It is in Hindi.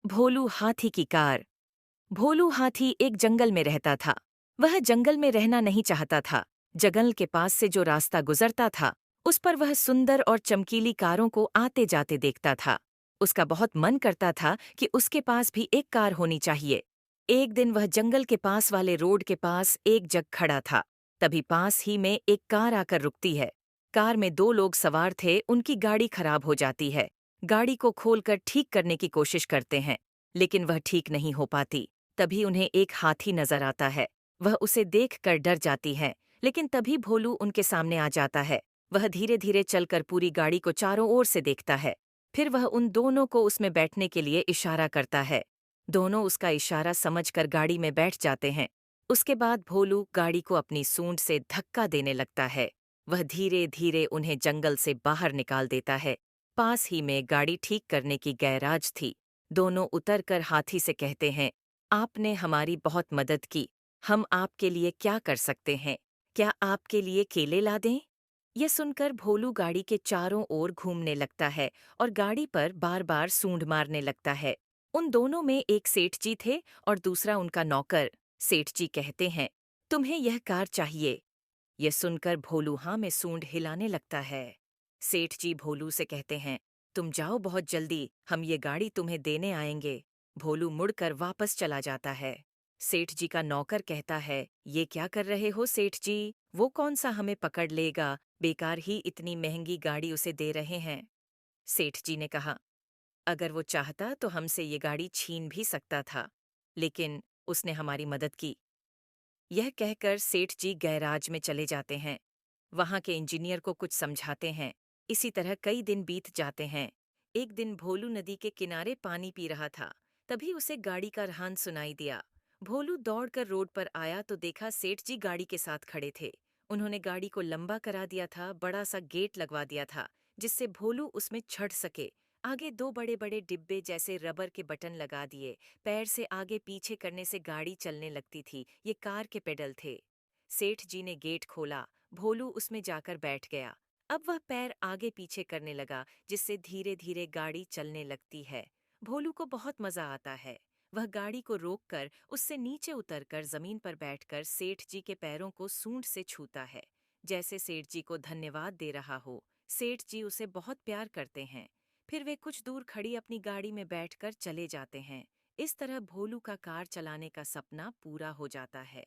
भोलू हाथी की कार। भोलू हाथी एक जंगल में रहता था। वह जंगल में रहना नहीं चाहता था। जंगल के पास से जो रास्ता गुजरता था, उस पर वह सुंदर और चमकीली कारों को आते जाते देखता था। उसका बहुत मन करता था कि उसके पास भी एक कार होनी चाहिए। एक दिन वह जंगल के पास वाले रोड के पास एक जगह खड़ा था। तभी पास ही में एक कार आकर रुकती है। कार में दो लोग सवार थे। उनकी गाड़ी खराब हो जाती है। गाड़ी को खोलकर ठीक करने की कोशिश करते हैं, लेकिन वह ठीक नहीं हो पाती। तभी उन्हें एक हाथी नजर आता है। वह उसे देखकर डर जाती हैं, लेकिन तभी भोलू उनके सामने आ जाता है। वह धीरे धीरे चलकर पूरी गाड़ी को चारों ओर से देखता है। फिर वह उन दोनों को उसमें बैठने के लिए इशारा करता है। दोनों उसका इशारा समझकर गाड़ी में बैठ जाते हैं। उसके बाद भोलू गाड़ी को अपनी सूंड से धक्का देने लगता है। वह धीरे धीरे उन्हें जंगल से बाहर निकाल देता है। पास ही में गाड़ी ठीक करने की गैराज थी। दोनों उतरकर हाथी से कहते हैं, आपने हमारी बहुत मदद की। हम आपके लिए क्या कर सकते हैं? क्या आपके लिए केले ला दें? यह सुनकर भोलू गाड़ी के चारों ओर घूमने लगता है और गाड़ी पर बार बार सूंड मारने लगता है। उन दोनों में एक सेठ जी थे और दूसरा उनका नौकर। सेठ जी कहते हैं, तुम्हें यह कार चाहिए। यह सुनकर भोलू हाँ में सूंड हिलाने लगता है। सेठ जी भोलू से कहते हैं, तुम जाओ बहुत जल्दी, हम ये गाड़ी तुम्हें देने आएंगे। भोलू मुड़कर वापस चला जाता है। सेठ जी का नौकर कहता है, ये क्या कर रहे हो सेठ जी? वो कौन सा हमें पकड़ लेगा? बेकार ही इतनी महंगी गाड़ी उसे दे रहे हैं। सेठ जी ने कहा, अगर वो चाहता तो हमसे ये गाड़ी छीन भी सकता था, लेकिन उसने हमारी मदद की। यह कहकर सेठ जी गैराज में चले जाते हैं। वहां के इंजीनियर को कुछ समझाते हैं। इसी तरह कई दिन बीत जाते हैं। एक दिन भोलू नदी के किनारे पानी पी रहा था। तभी उसे गाड़ी का हॉर्न सुनाई दिया। भोलू दौड़कर रोड पर आया तो देखा सेठ जी गाड़ी के साथ खड़े थे। उन्होंने गाड़ी को लंबा करा दिया था, बड़ा सा गेट लगवा दिया था, जिससे भोलू उसमें चढ़ सके। आगे दो बड़े बड़े डिब्बे जैसे रबर के बटन लगा दिए। पैर से आगे पीछे करने से गाड़ी चलने लगती थी। ये कार के पेडल थे। सेठ जी ने गेट खोला। भोलू उसमें जाकर बैठ गया। अब वह पैर आगे पीछे करने लगा, जिससे धीरे धीरे गाड़ी चलने लगती है। भोलू को बहुत मजा आता है। वह गाड़ी को रोककर उससे नीचे उतरकर जमीन पर बैठकर सेठ जी के पैरों को सूंड से छूता है, जैसे सेठ जी को धन्यवाद दे रहा हो। सेठ जी उसे बहुत प्यार करते हैं। फिर वे कुछ दूर खड़ी अपनी गाड़ी में बैठकर चले जाते हैं। इस तरह भोलू का कार चलाने का सपना पूरा हो जाता है।